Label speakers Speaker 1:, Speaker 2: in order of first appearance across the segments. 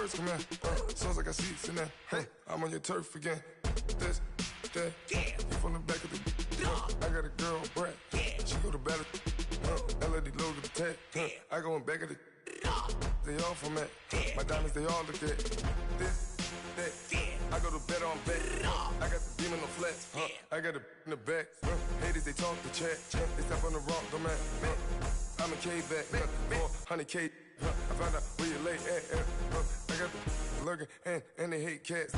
Speaker 1: birds come in. Sounds like I seats in there. I'm on your turf again. This, that, you from the back of the. I got a girl, Brad. She go to battle. LAD load the tag. I go in back of the. They all from that. My diamonds, they all look at. This, that. I go to bed on bed. I got the demon on flats. I got it in the back. Haters, they talk the chat. They step on the rock, don't man. I'm a K-back. 400K. I found out where you lay at. I got the lurking and they hate cats.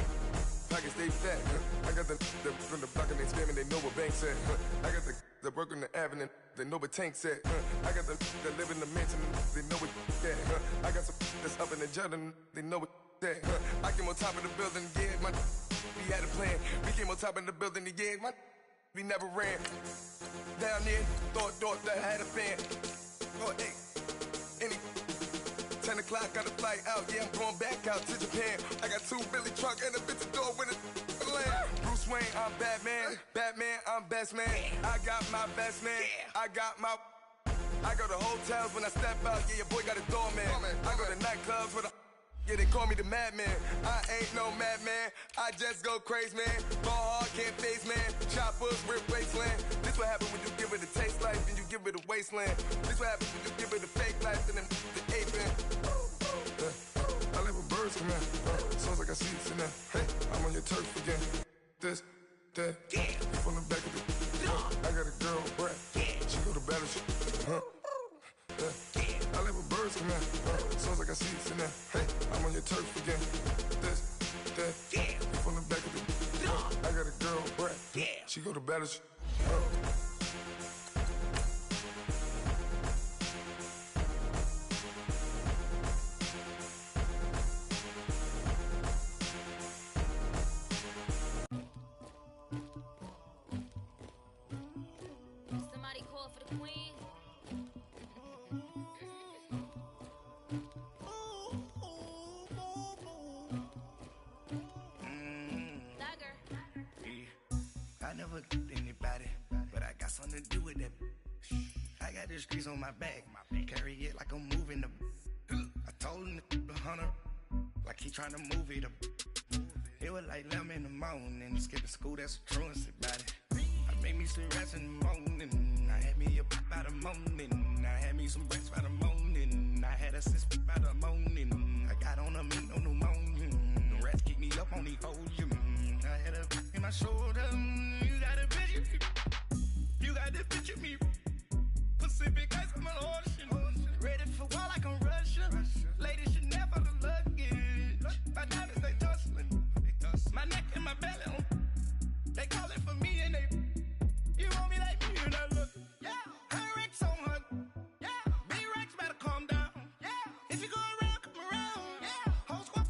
Speaker 1: Pockets stay fat. I got the from the block and they spamming, they know what banks at. I got the work on the avenue, they know what tanks at. I got the that live in the mansion, they know what that. I got some that's up in the jungle, they know what that. I came on top of the building, yeah, my we had a plan. We came on top of the building, yeah, my we never ran. Down there, thought that I had a fan. Oh, hey, any 10 o'clock, got a flight out, yeah, I'm going back out to Japan. I got 2 Billy truck and a bitch door with a land. Bruce Wayne, I'm Batman. Batman, I'm best man. I got my best man. I go to hotels when I step out, yeah, your boy got a doorman. I go to nightclubs with a, yeah, they call me the madman. I ain't no madman, I just go crazy, man. Ball hard, can't face, man. Choppers, rip wasteland. This what happens when you give it a taste life and you give it a wasteland. This what happens when you give it a fake life and then the ape in. I live with birds come in. Sounds like I seats in there. I'm on your turf again. This, that, you from the back of the. I got a girl, Brad. She go to battle. I live with birds come in. Sounds like I seats in there. I'm on your turf again. This, that, you from the back of the. I got a girl, Brad. She go to battle.
Speaker 2: Somebody call for the queen.
Speaker 3: I never anybody, but I got something to do with that. I got the streets on my back, carry it like I'm moving the. I told him the hunter, like he trying to move it up. It was like 11 in the morning, skipping school, that's a truancy about it. I made me some rats in the morning, I had me a pop by the morning, I had me some breaks by the morning, I had a sis by the morning, I got on a meat, no pneumonia, the rats keep me up on the podium, I had a in my shoulder, you got a picture, you got this picture me, Pacific ice on my ocean, ready for war like I'm Russia, ladies should never the luggage, my diamonds they tussling, my neck and my belly on, they calling for me and they, you want me like me and I look, yeah, her Rex on her, yeah, B-Rex better calm down, yeah, if you go around, come around, yeah, whole squad,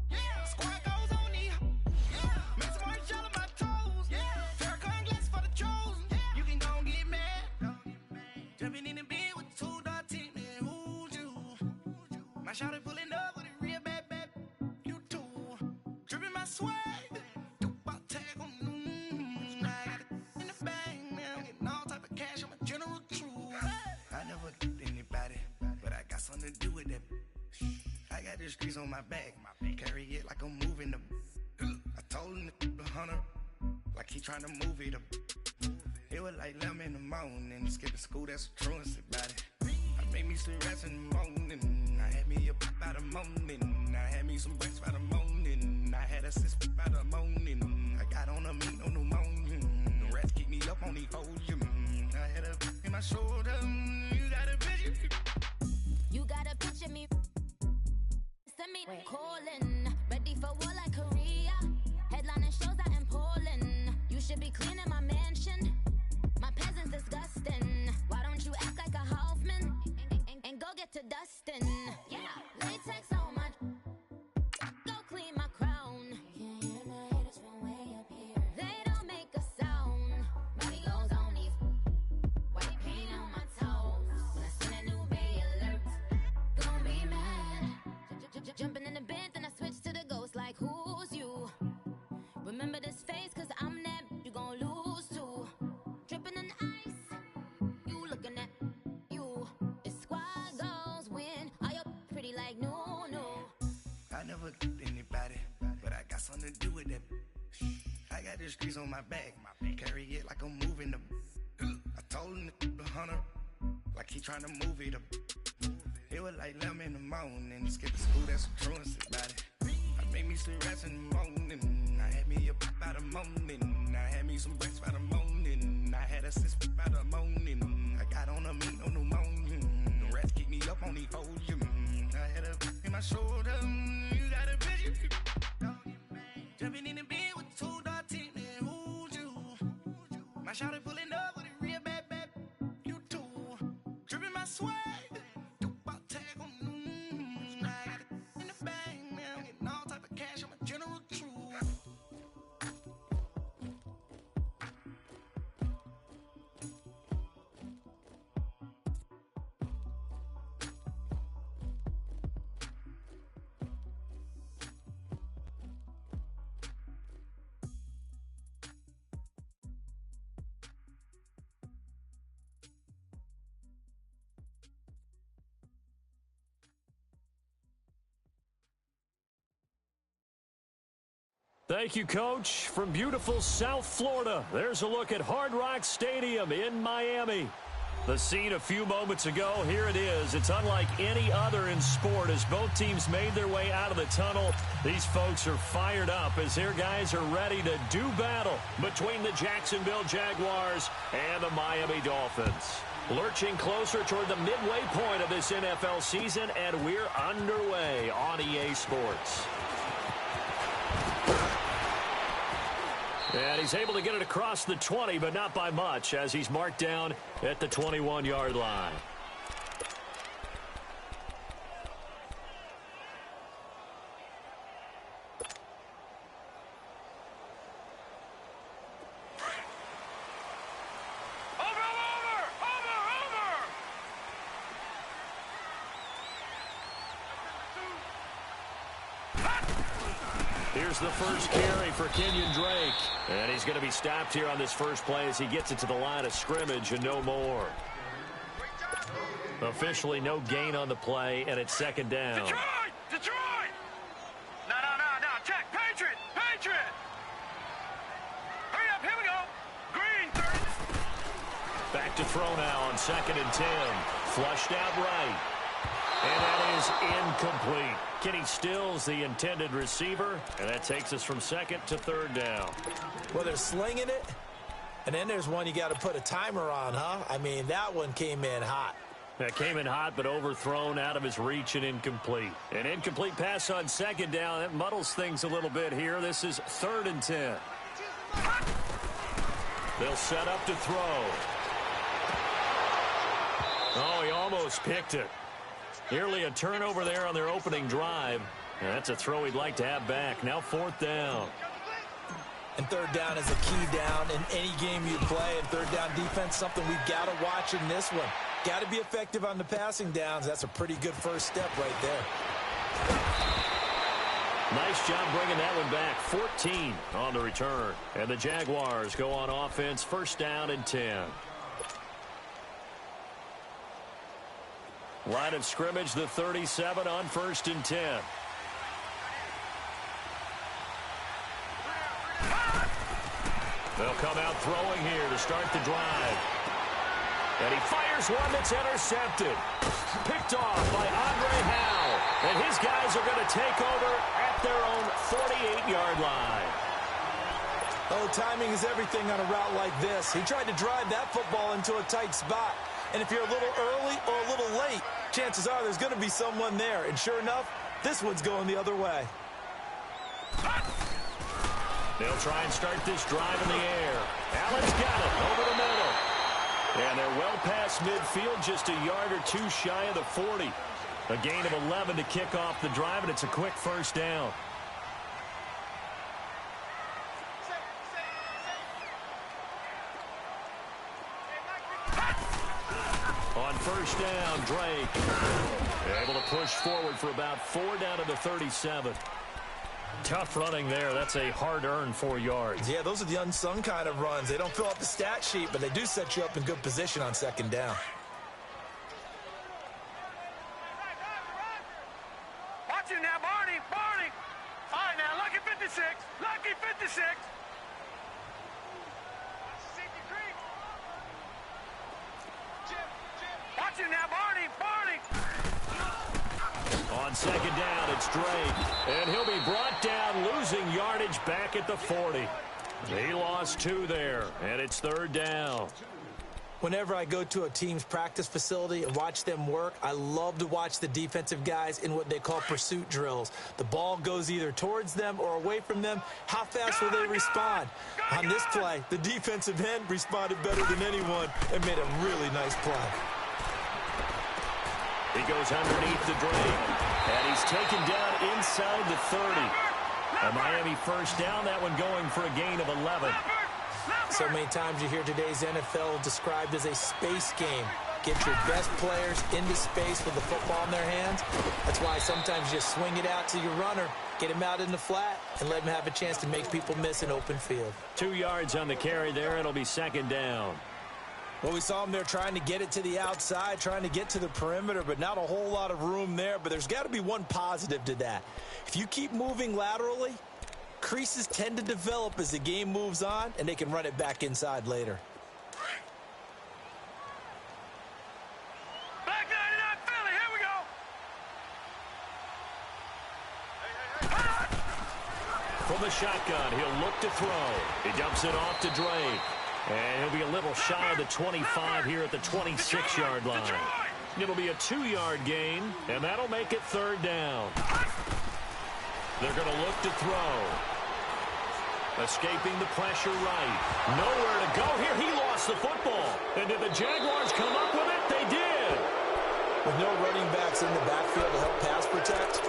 Speaker 3: yeah, squad goes on the, yeah, make some orange gel on my toes, yeah, Farrakhan glass for the chosen, yeah, you can go and get mad, jumping in the bed with 2 dark teeth, man, who's you, my shawty pulling up with a real bad, you too, dripping my swag, something to do with that. I got the streets on my back, carry it like I'm moving the. I told him the hunter, like he trying to move it up. It was like 11 in the morning, skipping school, that's a truancy about it. I made me some rats in the morning, I had me a pop by the morning, I had me some breaks by the morning, I had a sis by the morning, I got on a meat, no pneumonia, the rats keep me up on the podium, I had a in my shoulder, you got a picture.
Speaker 2: You got a picture me. Send me calling. Ready for war like Korea. Headlining shows out in Poland. You should be cleaning my mansion. My peasants disgusting. Why don't you act like a Hoffman and go get to dustin'? Yeah, latex on my. Go clean my crown. Can't hear the haters from way up here. They don't make a sound. Money goes on these. White paint on my toes. When I send a new Bay alert. Jumping in the bed, then I switch.
Speaker 3: never anybody, but I got something to do with that. I got the streets on my back, carry it like I'm moving the. I told him the hunter, like he trying to move it up. It was like 11 in the morning, skip the school, that's some truancy about it. I made me some rats in the morning, I had me a pop by the morning, I had me some breaks by the morning, I had a sis by the morning, I got on a meat, no pneumonia, the rats keep me up on the podium, I had a in my shoulder, you got a bitch, jumping in the bed with 2 dark teeth, and who's you? My shawty pulling up with a real bad, you too, dripping my swag.
Speaker 4: Thank you, Coach. From beautiful South Florida, there's a look at Hard Rock Stadium in Miami. The scene a few moments ago, here it is. It's unlike any other in sport. As both teams made their way out of the tunnel, these folks are fired up as their guys are ready to do battle between the Jacksonville Jaguars and the Miami Dolphins. Lurching closer toward the midway point of this NFL season, and we're underway on EA Sports. And he's able to get it across the 20, but not by much, as he's marked down at the 21-yard line. Here's the first carry for Kenyon Drake. And he's going to be stopped here on this first play as he gets it to the line of scrimmage and no more. Officially no gain on the play, and it's second down.
Speaker 5: Detroit! No. Check. Patriot! Hurry up, here we go. Green, 30.
Speaker 4: Back to throw now on 2nd and 10. Flushed out right. And that is incomplete. Kenny Stills, the intended receiver, and that takes us from 2nd to 3rd down.
Speaker 6: Well, they're slinging it, and then there's one you got to put a timer on, huh? I mean, that one came in hot.
Speaker 4: That came in hot, but overthrown, out of his reach, and incomplete. An incomplete pass on 2nd down. That muddles things a little bit here. This is 3rd and 10. They'll set up to throw. Oh, he almost picked it. Nearly a turnover there on their opening drive. And that's a throw he'd like to have back. Now 4th down.
Speaker 6: And 3rd down is a key down in any game you play. And 3rd down defense, something we've got to watch in this one. Got to be effective on the passing downs. That's a pretty good first step right there.
Speaker 4: Nice job bringing that one back. 14 on the return. And the Jaguars go on offense, 1st down and 10. Line of scrimmage, the 37 on 1st and 10. They'll come out throwing here to start the drive. And he fires one that's intercepted. Picked off by Andre Howe. And his guys are going to take over at their own 48-yard line.
Speaker 6: Oh, timing is everything on a route like this. He tried to drive that football into a tight spot. And if you're a little early or a little late, chances are there's going to be someone there. And sure enough, this one's going the other way.
Speaker 4: They'll try and start this drive in the air. Allen's got it over the middle. And they're well past midfield, just a yard or two shy of the 40. A gain of 11 to kick off the drive, and it's a quick 1st down. On 1st down, Drake able to push forward for about 4 down to the 37. Tough running there. That's a hard-earned 4 yards.
Speaker 6: Yeah, those are the unsung kind of runs. They don't fill up the stat sheet, but they do set you up in good position on 2nd down.
Speaker 5: Watch him now, Barney! All right, now, lucky 56. Lucky 56. Watch him now, Barney. Barney.
Speaker 4: On second down, it's Drake. And he'll be brought down, losing yardage back at the 40. He lost 2 there, and it's third down.
Speaker 6: Whenever I go to a team's practice facility and watch them work, I love to watch the defensive guys in what they call pursuit drills. The ball goes either towards them or away from them. How fast will they respond? On this play, the defensive end responded better than anyone and made a really nice play.
Speaker 4: He goes underneath the Drake, and he's taken down inside the 30. A Miami first down, that one going for a gain of 11.
Speaker 6: So many times you hear today's NFL described as a space game. Get your best players into space with the football in their hands. That's why sometimes you just swing it out to your runner, get him out in the flat, and let him have a chance to make people miss an open field.
Speaker 4: 2 yards on the carry there. It'll be second down.
Speaker 6: Well, we saw him there trying to get it to the outside, trying to get to the perimeter, but not a whole lot of room there. But there's got to be one positive to that. If you keep moving laterally, creases tend to develop as the game moves on, and they can run it back inside later.
Speaker 5: Back 99 Philly, here we go.
Speaker 4: From the shotgun, he'll look to throw. He dumps it off to Drake. And he'll be a little shy of the 25 here at the 26-yard line. It'll be a 2-yard gain, and that'll make it third down. They're going to look to throw. Escaping the pressure right. Nowhere to go here. He lost the football. And did the Jaguars come up with it? They did.
Speaker 6: With no running backs in the backfield to help pass protect,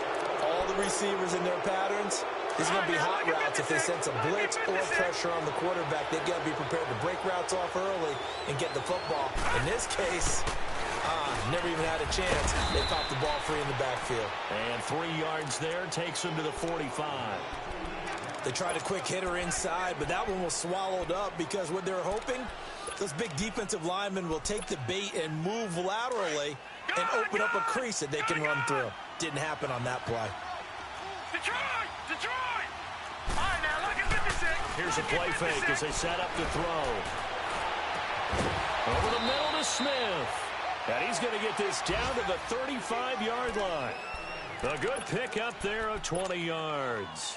Speaker 6: all the receivers in their patterns, these are going to be hot routes. If they sense a blitz or pressure on the quarterback, they've got to be prepared to break routes off early and get the football. In this case, never even had a chance. They popped the ball free in the backfield.
Speaker 4: And 3 yards there takes them to the 45.
Speaker 6: They tried a quick hitter inside, but that one was swallowed up because what they're hoping, those big defensive linemen will take the bait and move laterally and open up a crease that they can run through. Didn't happen on that play.
Speaker 5: Detroit! Detroit! All right, now, look at 56.
Speaker 4: Here's a play fake as they set up to throw. Over the middle to Smith. And he's going to get this down to the 35-yard line. A good pickup there of 20 yards.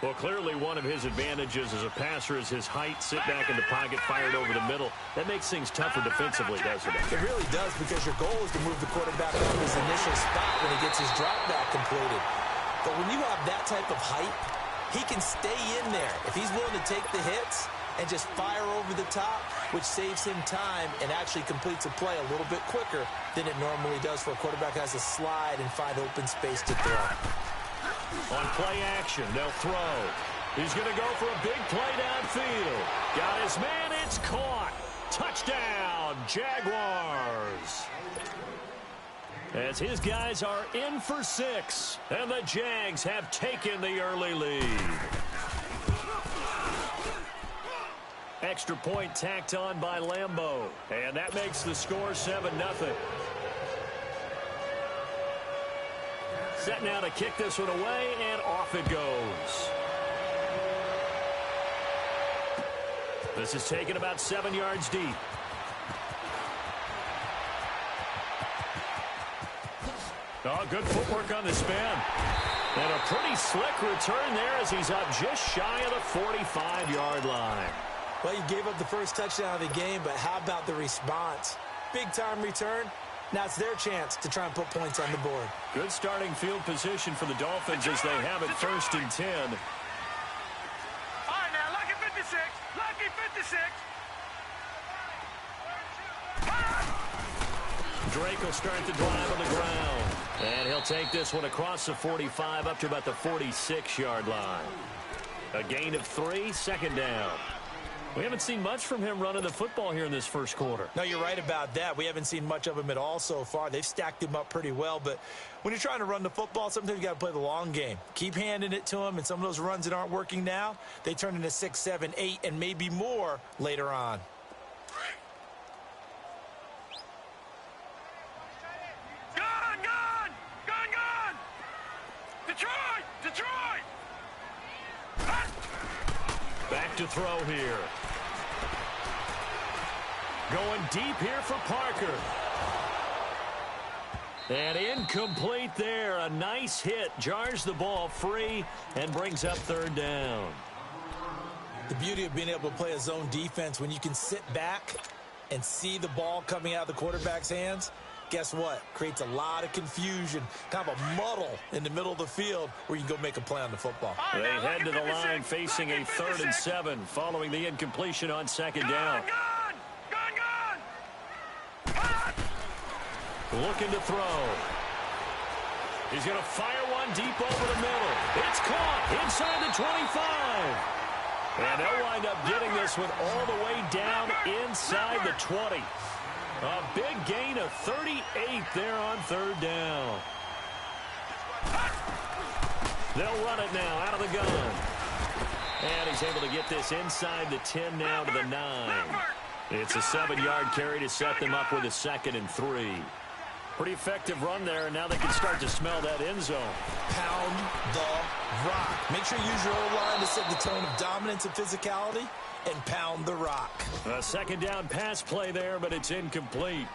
Speaker 4: Well, clearly one of his advantages as a passer is his height. Sit back in the pocket, fired over the middle. That makes things tougher defensively, doesn't it?
Speaker 6: It really does, because your goal is to move the quarterback off his initial spot when he gets his drop back completed. But when you have that type of height, he can stay in there. If he's willing to take the hits and just fire over the top, which saves him time and actually completes a play a little bit quicker than it normally does for a quarterback who has to slide and find open space to throw.
Speaker 4: On play action, they'll throw. He's going to go for a big play downfield. Got his man, it's caught. Touchdown, Jaguars. As his guys are in for 6, and the Jags have taken the early lead. Extra point tacked on by Lambeau, and that makes the score 7-0. Set now to kick this one away, and off it goes. This is taken about 7 yards deep. Oh, good footwork on the spin. And a pretty slick return there as he's up just shy of the 45-yard line.
Speaker 6: Well, you gave up the first touchdown of the game, but how about the response? Big-time return. Now it's their chance to try and put points on the board.
Speaker 4: Good starting field position for the Dolphins as they have it 1st and 10.
Speaker 5: All right, now, lucky 56. Lucky 56.
Speaker 4: Drake will start the drive on the ground. And he'll take this one across the 45 up to about the 46-yard line. A gain of 3, second down. We haven't seen much from him running the football here in this first quarter.
Speaker 6: No, you're right about that. We haven't seen much of him at all so far. They've stacked him up pretty well, but when you're trying to run the football, sometimes you got to play the long game. Keep handing it to him, and some of those runs that aren't working now, they turn into 6, 7, 8, and maybe more later on.
Speaker 5: Gone, gone! Gone, gone! Detroit!
Speaker 4: to throw here. Going deep here for Parker. And incomplete there. A nice hit. Jars the ball free and brings up third down.
Speaker 6: The beauty of being able to play a zone defense when you can sit back and see the ball coming out of the quarterback's hands, guess what? Creates a lot of confusion, kind of a muddle in the middle of the field where you can go make a play on the football.
Speaker 4: They head to the line facing a 3rd and 7 following the incompletion on second down. Looking to throw. He's going to fire one deep over the middle. It's caught inside the 25. And they'll wind up getting this one all the way down inside the 20. A big gain of 38 there on third down. They'll run it now out of the gun. And he's able to get this inside the 10 now to the 9. It's a 7-yard carry to set them up with a 2nd and 3. Pretty effective run there, and now they can start to smell that end zone.
Speaker 6: Pound the rock. Make sure you use your O-line to set the tone of dominance and physicality, and pound the rock.
Speaker 4: A 2nd down pass play there, but it's incomplete.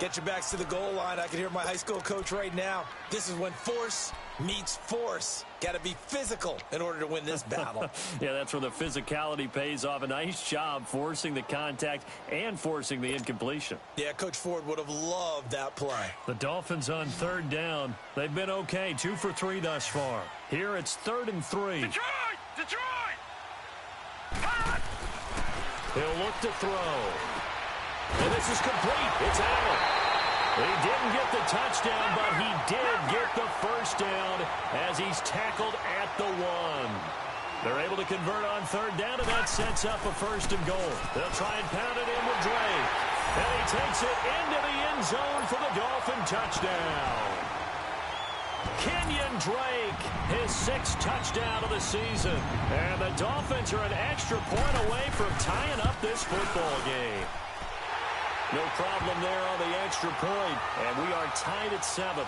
Speaker 6: Get your backs to the goal line. I can hear my high school coach right now. This is when force meets force. Got to be physical in order to win this battle.
Speaker 4: Yeah, that's where the physicality pays off. A nice job forcing the contact and forcing the incompletion.
Speaker 6: Yeah, Coach Ford would have loved that play.
Speaker 4: The Dolphins on 3rd down. They've been okay, 2 for 3 thus far. Here it's 3rd and 3.
Speaker 5: Detroit!
Speaker 4: He'll look to throw. And this is complete. It's Allen. He didn't get the touchdown, but he did get the first down as he's tackled at the 1. They're able to convert on 3rd down, and that sets up a 1st and goal. They'll try and pound it in with Drake. And he takes it into the end zone for the Dolphin touchdown. Kenyon Drake, his 6th touchdown of the season. And the Dolphins are an extra point away from tying up this football game. No problem there on the extra point, and we are tied at 7.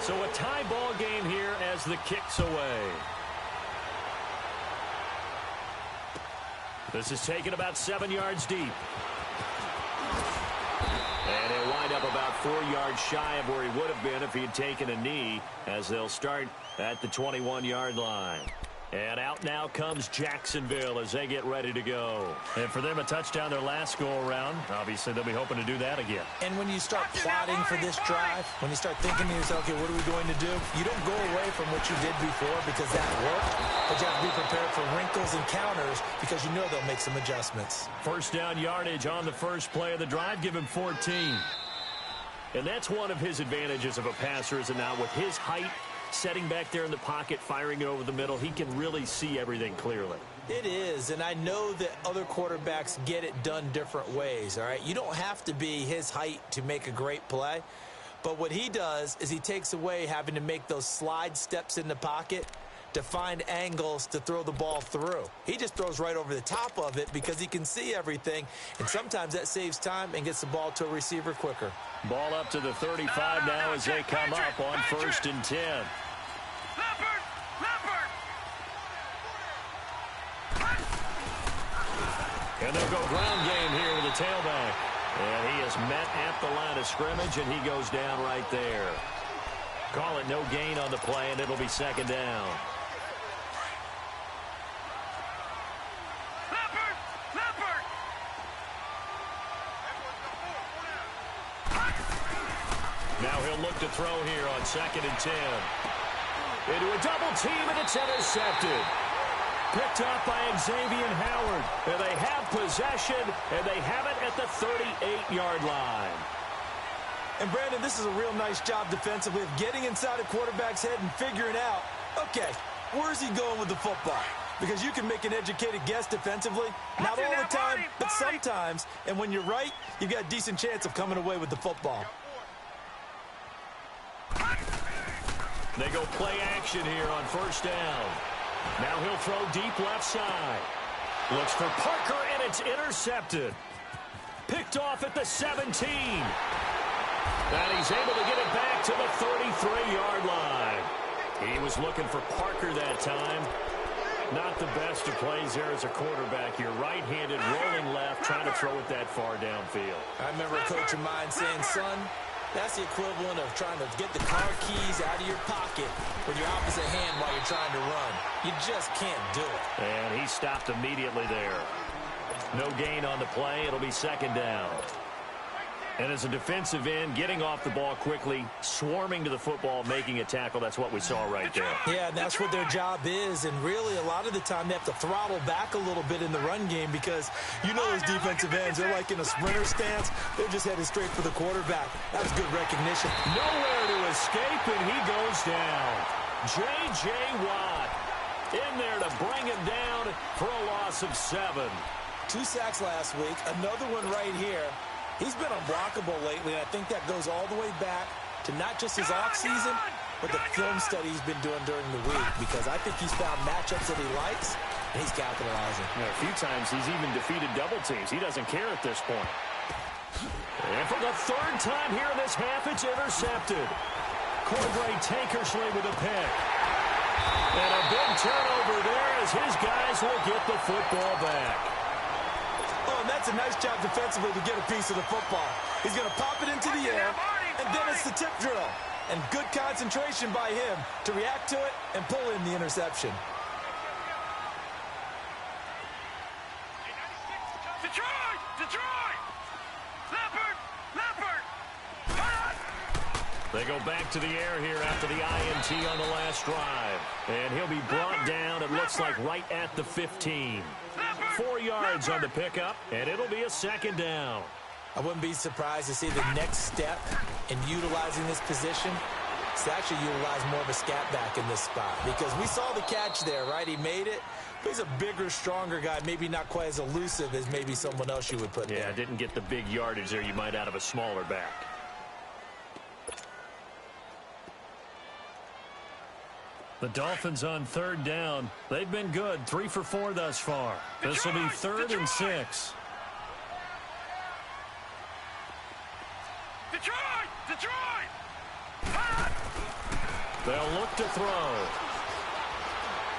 Speaker 4: So a tie ball game here as the kick's away. This is taken about 7 yards deep. And he'll wind up about 4 yards shy of where he would have been if he had taken a knee, as they'll start at the 21-yard line. And out now comes Jacksonville as they get ready to go. And for them, a touchdown their last go-around. Obviously, they'll be hoping to do that again.
Speaker 6: And when you start plotting for this drive, when you start thinking to yourself, okay, what are we going to do? You don't go away from what you did before because that worked, but you have to be prepared for wrinkles and counters because you know they'll make some adjustments.
Speaker 4: 1st down yardage on the first play of the drive. Give him 14. And that's one of his advantages of a passer, is that now with his height, setting back there in the pocket, firing it over the middle, he can really see everything clearly.
Speaker 6: It is, and I know that other quarterbacks get it done different ways, all right? You don't have to be his height to make a great play, but what he does is he takes away having to make those slide steps in the pocket to find angles to throw the ball through. He just throws right over the top of it because he can see everything, and sometimes that saves time and gets the ball to a receiver quicker.
Speaker 4: Ball up to the 35 now as they come up on 1st and 10. And they'll go ground game here with the tailback. And he is met at the line of scrimmage, and he goes down right there. Call it no gain on the play, and it'll be 2nd down. Now he'll look to throw here on 2nd and 10. Into a double team, and it's intercepted. Picked up by Xavier Howard. And they have possession, and they have it at the 38-yard line.
Speaker 6: And, Brandon, this is a real nice job defensively of getting inside a quarterback's head and figuring out, okay, where's he going with the football? Because you can make an educated guess defensively. Not all the time, but sometimes. And when you're right, you've got a decent chance of coming away with the football.
Speaker 4: They go play action here on 1st down. Now he'll throw deep left side. Looks for Parker, and it's intercepted. Picked off at the 17. And he's able to get it back to the 33-yard line. He was looking for Parker that time. Not the best of plays there as a quarterback. You're right-handed, rolling left, trying to throw it that far downfield.
Speaker 6: I remember a coach of mine saying, son, that's the equivalent of trying to get the car keys out of your pocket with your opposite hand while you're trying to run. You just can't do it.
Speaker 4: And he stopped immediately there. No gain on the play. It'll be second down. And as a defensive end, getting off the ball quickly, swarming to the football, making a tackle, that's what we saw right there.
Speaker 6: Yeah, and that's what their job is. And really, a lot of the time, they have to throttle back a little bit in the run game because you know those defensive ends, they're like in a sprinter stance. They're just headed straight for the quarterback. That's good recognition.
Speaker 4: Nowhere to escape, and he goes down. J.J. Watt in there to bring him down for a loss of 7.
Speaker 6: 2 sacks last week, another one right here. He's been unblockable lately, and I think that goes all the way back to not just his offseason, but the film study he's been doing during the week, because I think he's found matchups that he likes, and he's capitalizing.
Speaker 4: Yeah, a few times he's even defeated double teams. He doesn't care at this point. And for the 3rd time here in this half, it's intercepted. Cordray Tankersley with a pick. And a big turnover there as his guys will get the football back.
Speaker 6: Oh, and that's a nice job defensively to get a piece of the football. He's going to pop it into the air, and then it's the tip drill. And good concentration by him to react to it and pull in the interception.
Speaker 5: Detroit! Detroit! Leopard!
Speaker 4: They go back to the air here after the INT on the last drive. And he'll be brought down, it looks like, right at the 15. 4 yards on the pickup, and it'll be a second down.
Speaker 6: I wouldn't be surprised to see the next step in utilizing this position. It's actually utilize more of a scat back in this spot, because we saw the catch there, right? He made it. But he's a bigger, stronger guy, maybe not quite as elusive as maybe someone else you would put there.
Speaker 4: Yeah, didn't get the big yardage there you might out of a smaller back. The Dolphins on 3rd down. They've been good, 3 for 4 thus far. This will be 3rd and 6.
Speaker 5: Detroit!
Speaker 4: They'll look to throw.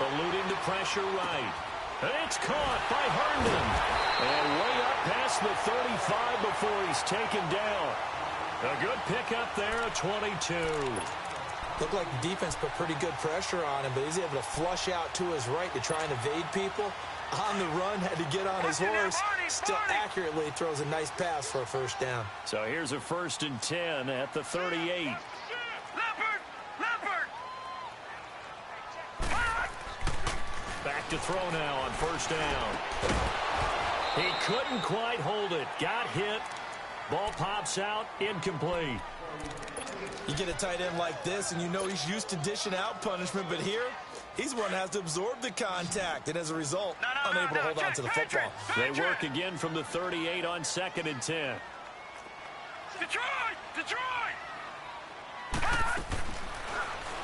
Speaker 4: Alluding to pressure right. And it's caught by Herndon. And way up past the 35 before he's taken down. A good pickup there at 22.
Speaker 6: Looked like the defense put pretty good pressure on him, but he's able to flush out to his right to try and evade people. On the run, had to get on his horse. Still accurately throws a nice pass for a 1st down.
Speaker 4: So here's a 1st and 10 at the 38.
Speaker 5: Leopard!
Speaker 4: Back to throw now on 1st down. He couldn't quite hold it. Got hit. Ball pops out. Incomplete.
Speaker 6: You get a tight end like this, and you know he's used to dishing out punishment, but here, he's one that has to absorb the contact, and as a result, unable to hold on to the football.
Speaker 4: They work again from the 38 on 2nd and 10.
Speaker 5: Detroit!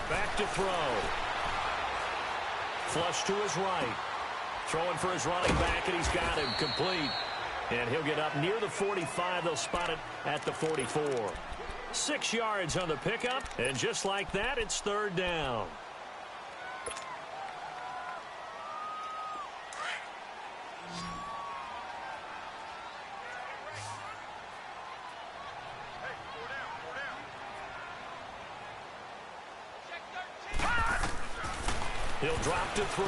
Speaker 4: Back to throw. Flush to his right. Throwing for his running back, and he's got him complete. And he'll get up near the 45. They'll spot it at the 44. 6 yards on the pickup, and just like that, it's 3rd down. He'll drop to throw.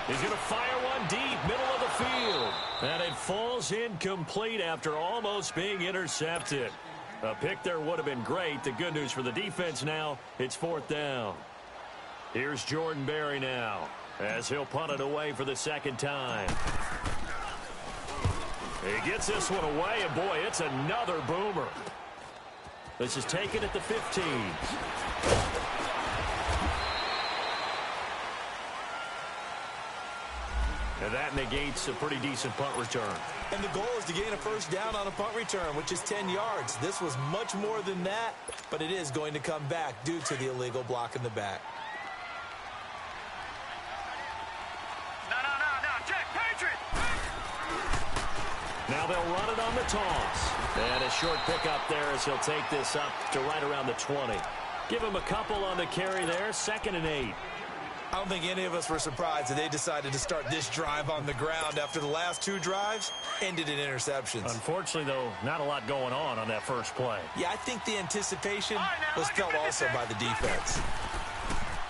Speaker 4: He's going to fire one deep, middle of the field. And it falls incomplete after almost being intercepted. A pick there would have been great. The good news for the defense now, it's 4th down. Here's Jordan Berry now, as he'll punt it away for the 2nd time. He gets this one away, and boy, it's another boomer. This is taken at the 15. And that negates a pretty decent punt return.
Speaker 6: And the goal is to gain a 1st down on a punt return, which is 10 yards. This was much more than that, but it is going to come back due to the illegal block in the back.
Speaker 5: No, Jack, Patriot!
Speaker 4: Now they'll run it on the toss. And a short pickup there as he'll take this up to right around the 20. Give him a couple on the carry there, 2nd and 8.
Speaker 6: I don't think any of us were surprised that they decided to start this drive on the ground after the last 2 drives ended in interceptions.
Speaker 4: Unfortunately, though, not a lot going on that first play.
Speaker 6: Yeah, I think the anticipation was felt also by the defense.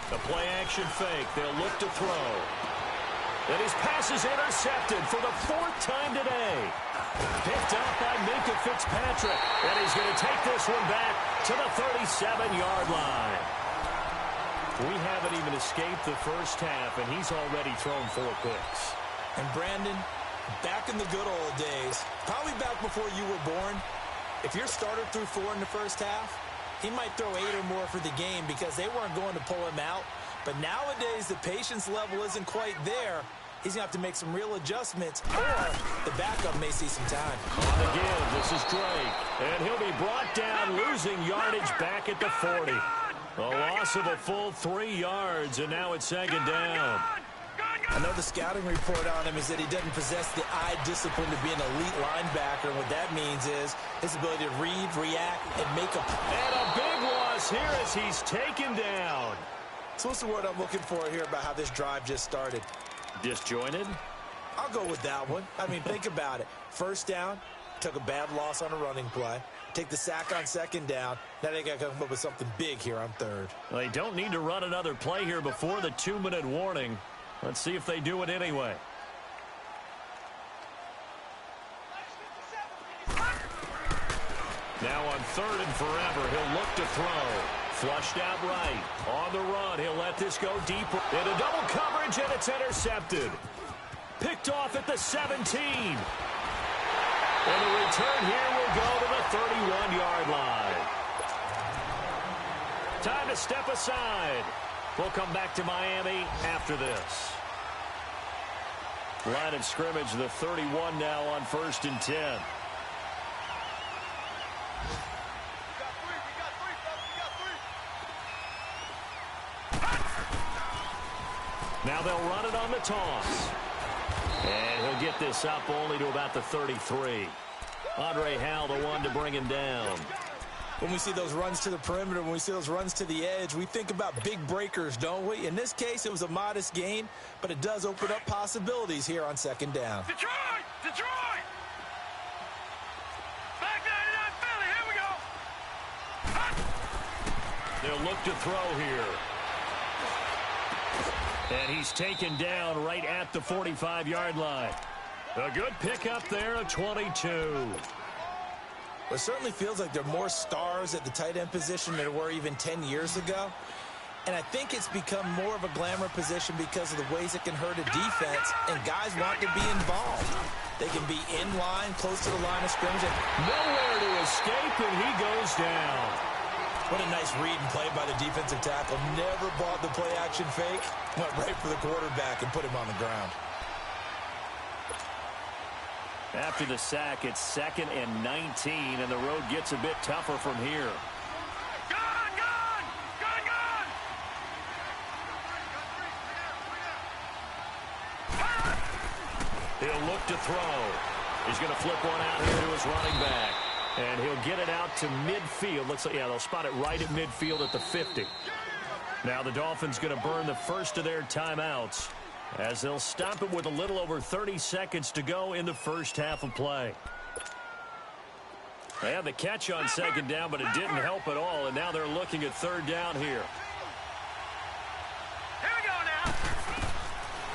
Speaker 4: The play-action fake. They'll look to throw. And his pass is intercepted for the 4th time today. Picked up by Minkah Fitzpatrick. And he's going to take this one back to the 37-yard line. We haven't even escaped the first half, and he's already thrown 4 picks.
Speaker 6: And Brandon, back in the good old days, probably back before you were born, if your starter threw 4 in the first half, he might throw 8 or more for the game because they weren't going to pull him out. But nowadays, the patience level isn't quite there. He's going to have to make some real adjustments, or the backup may see some time.
Speaker 4: On the give, this is Drake. And he'll be brought down, losing yardage back at the 40. A loss of a full 3 yards, and now it's 2nd down.
Speaker 6: I know the scouting report on him is that he doesn't possess the eye discipline to be an elite linebacker. And what that means is his ability to read, react, and make a...
Speaker 4: And a big loss here as he's taken down.
Speaker 6: So what's the word I'm looking for here about how this drive just started?
Speaker 4: Disjointed?
Speaker 6: I'll go with that one. I mean, think about it. First down, took a bad loss on a running play. Take the sack on 2nd down. Now they got to come up with something big here on 3rd.
Speaker 4: Well, they don't need to run another play here before the 2-minute warning. Let's see if they do it anyway. Now on 3rd and forever, he'll look to throw. Flushed out right. On the run, he'll let this go deeper. Into double coverage, and it's intercepted. Picked off at the 17. And the return here will go to the 31-yard line. Time to step aside. We'll come back to Miami after this. Line of scrimmage, the 31 now on 1st and 10. Now they'll run it on the toss. And he'll get this up only to about the 33. Andre Howell, the one to bring him down.
Speaker 6: When we see those runs to the perimeter, when we see those runs to the edge, we think about big breakers, don't we? In this case, it was a modest gain, but it does open up possibilities here on 2nd down.
Speaker 5: Detroit! Detroit! Back 99 Philly, here we go!
Speaker 4: They'll look to throw here. And he's taken down right at the 45-yard line. A good pickup there, a 22.
Speaker 6: It certainly feels like there are more stars at the tight end position than there were even 10 years ago. And I think it's become more of a glamour position because of the ways it can hurt a defense, and guys want to be involved. They can be in line, close to the line of scrimmage.
Speaker 4: Nowhere to escape, and he goes down.
Speaker 6: What a nice read and play by the defensive tackle. Never bought the play-action fake. Went right for the quarterback and put him on the ground.
Speaker 4: After the sack, it's 2nd and 19, and the road gets a bit tougher from here. He'll look to throw. He's going to flip one out here to his running back. And he'll get it out to midfield. Looks like, yeah, they'll spot it right at midfield at the 50. Now the Dolphins going to burn the first of their timeouts as they'll stop it with a little over 30 seconds to go in the first half of play. They had the catch on 2nd down, but it didn't help at all, and now they're looking at 3rd down here.
Speaker 5: Here we go now.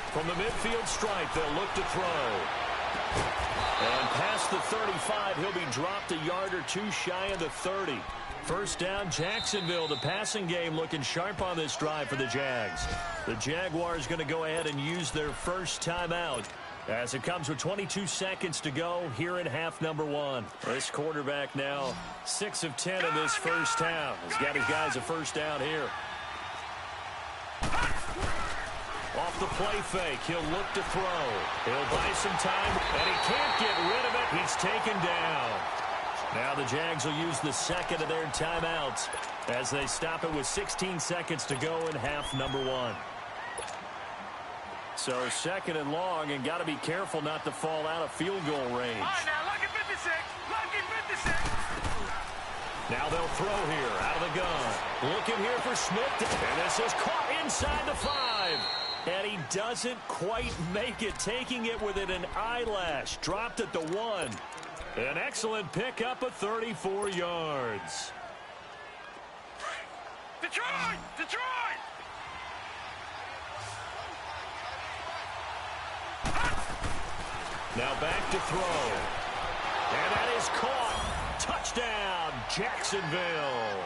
Speaker 4: From the midfield stripe, they'll look to throw. And past the 35, he'll be dropped a yard or two shy of the 30. First down, Jacksonville. The passing game looking sharp on this drive for the Jags. The Jaguars going to go ahead and use their first timeout as it comes with 22 seconds to go here in half number 1. This quarterback now 6 of 10 in this first half. He's got his guys a first down here. Off the play fake, he'll look to throw. He'll buy some time, and he can't get rid of it. He's taken down. Now the Jags will use the second of their timeouts as they stop it with 16 seconds to go in half number 1. So 2nd and long, and got to be careful not to fall out of field goal range.
Speaker 5: All right, now, lucky 56. Lucky 56.
Speaker 4: Now they'll throw here out of the gun. Looking here for Smith. And this is caught inside the 5. And he doesn't quite make it, taking it within an eyelash. Dropped at the 1. An excellent pickup of 34 yards.
Speaker 5: Detroit! Detroit!
Speaker 4: Now back to throw. And that is caught. Touchdown, Jacksonville.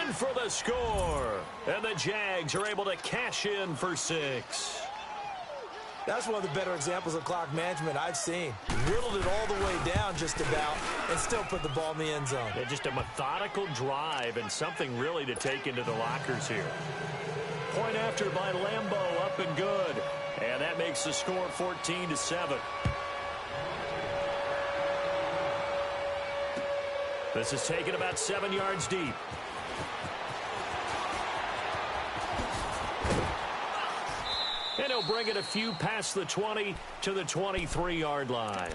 Speaker 4: In for the score. And the Jags are able to cash in for 6.
Speaker 6: That's one of the better examples of clock management I've seen. Whittled it all the way down just about and still put the ball in the end zone.
Speaker 4: Yeah, just a methodical drive and something really to take into the lockers here. Point after by Lambeau, up and good. And that makes the score 14-7. This is taken about 7 yards deep. And he'll bring it a few past the 20 to the 23-yard line.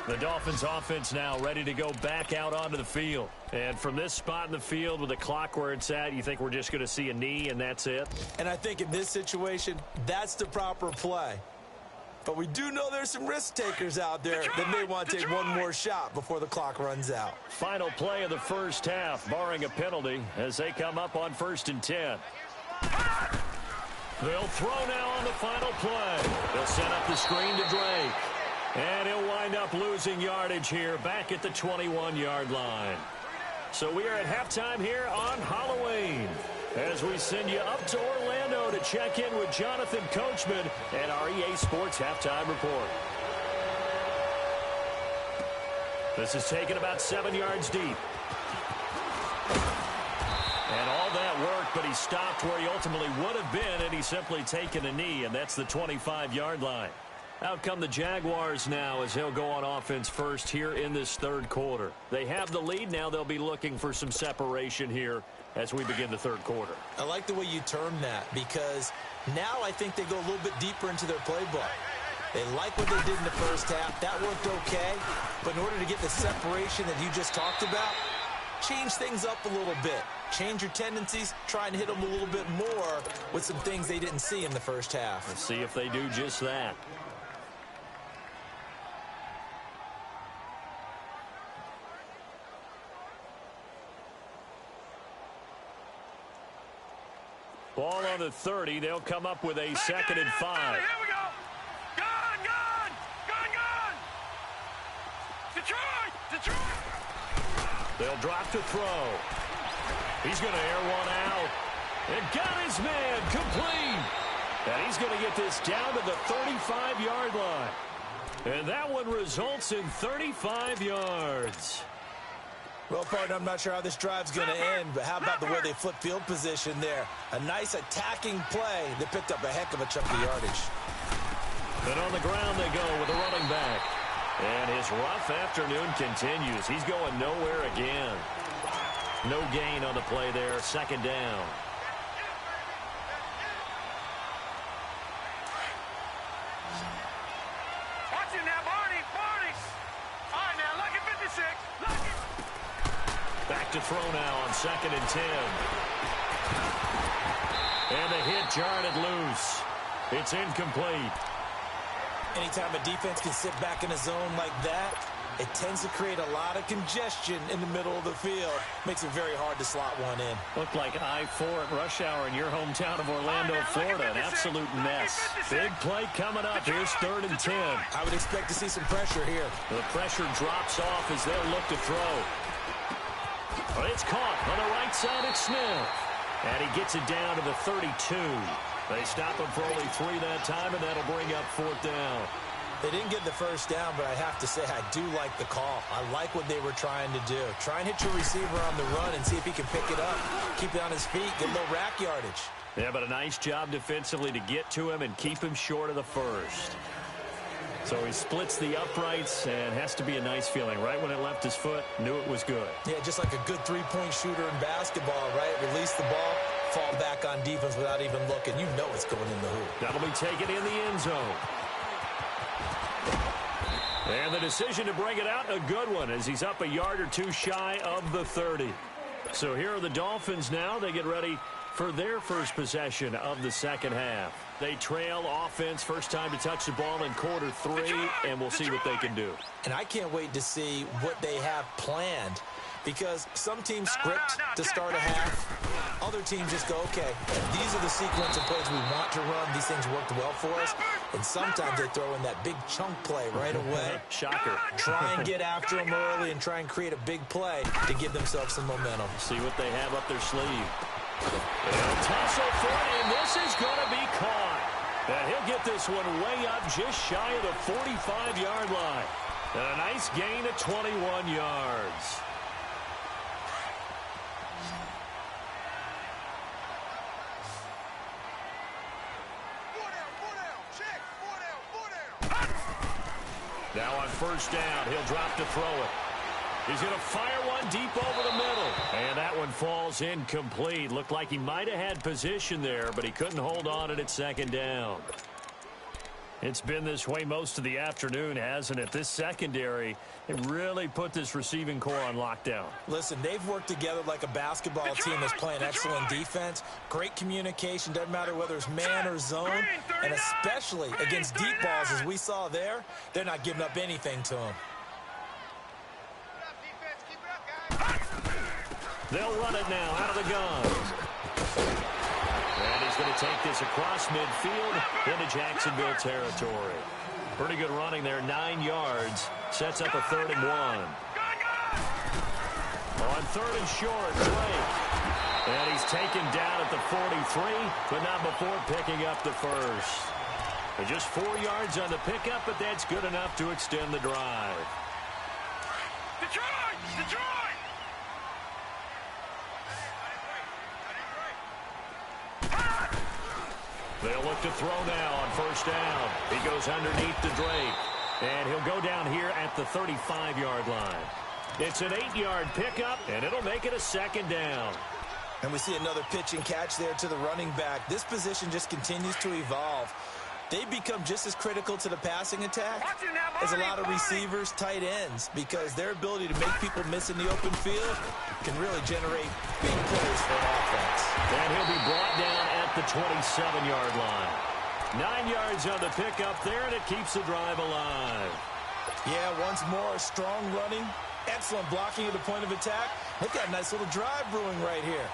Speaker 4: The Dolphins offense now ready to go back out onto the field. And from this spot in the field with the clock where it's at, you think we're just going to see a knee and that's it?
Speaker 6: And I think in this situation, that's the proper play. But we do know there's some risk takers out there that may want to take one more shot before the clock runs out.
Speaker 4: Final play of the first half, barring a penalty, as they come up on 1st and 10. They'll throw now on the final play. They'll set up the screen to Drake. And he'll wind up losing yardage here back at the 21-yard line. So we are at halftime here on Halloween as we send you up to Orlando to check in with Jonathan Coachman and our EA Sports Halftime Report. This is taken about 7 yards deep. And all that work, but he stopped where he ultimately would have been had he simply taken a knee, and that's the 25-yard line. Out come the Jaguars now as they'll go on offense first here in this 3rd quarter. They have the lead. Now they'll be looking for some separation here as we begin the 3rd quarter.
Speaker 6: I like the way you term that because now I think they go a little bit deeper into their playbook. They like what they did in the first half. That worked okay. But in order to get the separation that you just talked about, change things up a little bit. Change your tendencies. Try and hit them a little bit more with some things they didn't see in the first half.
Speaker 4: Let's see if they do just that. Ball on the 30. They'll come up with a 2nd and 5.
Speaker 5: Here we go. Gone, gone, gone, gone. Detroit, Detroit.
Speaker 4: They'll drop to throw. He's going to air one out. And got his man complete. And he's going to get this down to the 35-yard line. And that one results in 35 yards.
Speaker 6: Well, partner, I'm not sure how this drive's going to end, but how about the way they flip field position there? A nice attacking play that picked up a heck of a chunk of yardage.
Speaker 4: And on the ground they go with a running back. And his rough afternoon continues. He's going nowhere again. No gain on the play there. 2nd down.
Speaker 5: Watch it now, Barney, Barney. All right, now, lucky 56. Lucky.
Speaker 4: Back to throw now on 2nd and 10. And the hit jarred it loose. It's incomplete.
Speaker 6: Anytime a defense can sit back in a zone like that, it tends to create a lot of congestion in the middle of the field. Makes it very hard to slot one in.
Speaker 4: Looked like I-4 at rush hour in your hometown of Orlando, Florida. An absolute mess. Big play coming up. Here's 3rd and 10.
Speaker 6: I would expect to see some pressure here.
Speaker 4: The pressure drops off as they'll look to throw. But it's caught on the right side at Smith. And he gets it down to the 32. They stop him for only 3 that time, and that'll bring up 4th down.
Speaker 6: They didn't get the first down, but I have to say I do like the call. I like what they were trying to do. Try and hit your receiver on the run and see if he can pick it up. Keep it on his feet, get a little rack yardage.
Speaker 4: Yeah, but a nice job defensively to get to him and keep him short of the first. So he splits the uprights and has to be a nice feeling. Right when it left his foot, knew it was good.
Speaker 6: Yeah, just like a good three-point shooter in basketball, right? Release the ball, fall back on defense without even looking. You know it's going in the hoop.
Speaker 4: That'll be taken in the end zone. And the decision to bring it out, a good one, as he's up a yard or two shy of the 30. So here are the Dolphins now. They get ready for their first possession of the second half. They trail offense, first time to touch the ball in quarter 3, and we'll see what they can do.
Speaker 6: And I can't wait to see what they have planned, because some teams script to start a half. Other teams just go, okay, these are the sequence of plays we want to run. These things worked well for us. And sometimes they throw in that big chunk play right away.
Speaker 4: Shocker.
Speaker 6: Try and get after them early and try and create a big play to give themselves some momentum.
Speaker 4: See what they have up their sleeve. They'll tussle for it, and this is going to be caught. And he'll get this one way up just shy of the 45-yard line. And a nice gain of 21 yards. Now on first down, he'll drop to throw it. He's going to fire one deep over the middle. And that one falls incomplete. Looked like he might have had position there, but he couldn't hold on it at second down. It's been this way most of the afternoon, hasn't it? This secondary, it really put this receiving core on lockdown.
Speaker 6: Listen, they've worked together like a basketball team that's playing excellent defense. Great communication, doesn't matter whether it's man or zone. And especially against deep balls, as we saw there, they're not giving up anything to them.
Speaker 4: They'll run it now out of the gun. And he's going to take this across midfield into Jacksonville territory. Pretty good running there, 9 yards. Sets up a 3rd and 1. On 3rd and short, Drake. And he's taken down at the 43, but not before picking up the first. Just 4 yards on the pickup, but that's good enough to extend the drive.
Speaker 5: Detroit! Detroit!
Speaker 4: They'll look to throw now on first down. He goes underneath to Drake. And he'll go down here at the 35-yard line. It's an 8-yard pickup, and it'll make it a 2nd down.
Speaker 6: And we see another pitch and catch there to the running back. This position just continues to evolve. They become just as critical to the passing attack as a lot of receivers, tight ends, because their ability to make people miss in the open field can really generate big plays for an offense.
Speaker 4: And he'll be brought down at the 27-yard line. 9 yards on the pickup there, and it keeps the drive alive.
Speaker 6: Yeah, once more, strong running, excellent blocking at the point of attack. They've got a nice little drive brewing right here.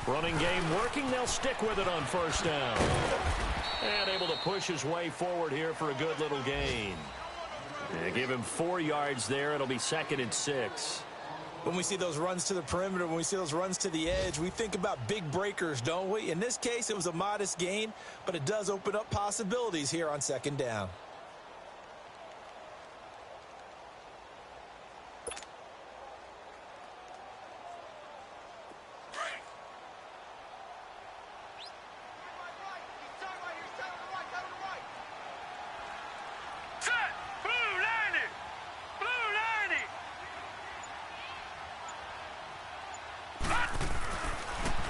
Speaker 4: Running game working. They'll stick with it on first down. And able to push his way forward here for a good little gain. And give him 4 yards there. It'll be 2nd and 6.
Speaker 6: When we see those runs to the perimeter, when we see those runs to the edge, we think about big breakers, don't we? In this case, it was a modest gain, but it does open up possibilities here on 2nd down.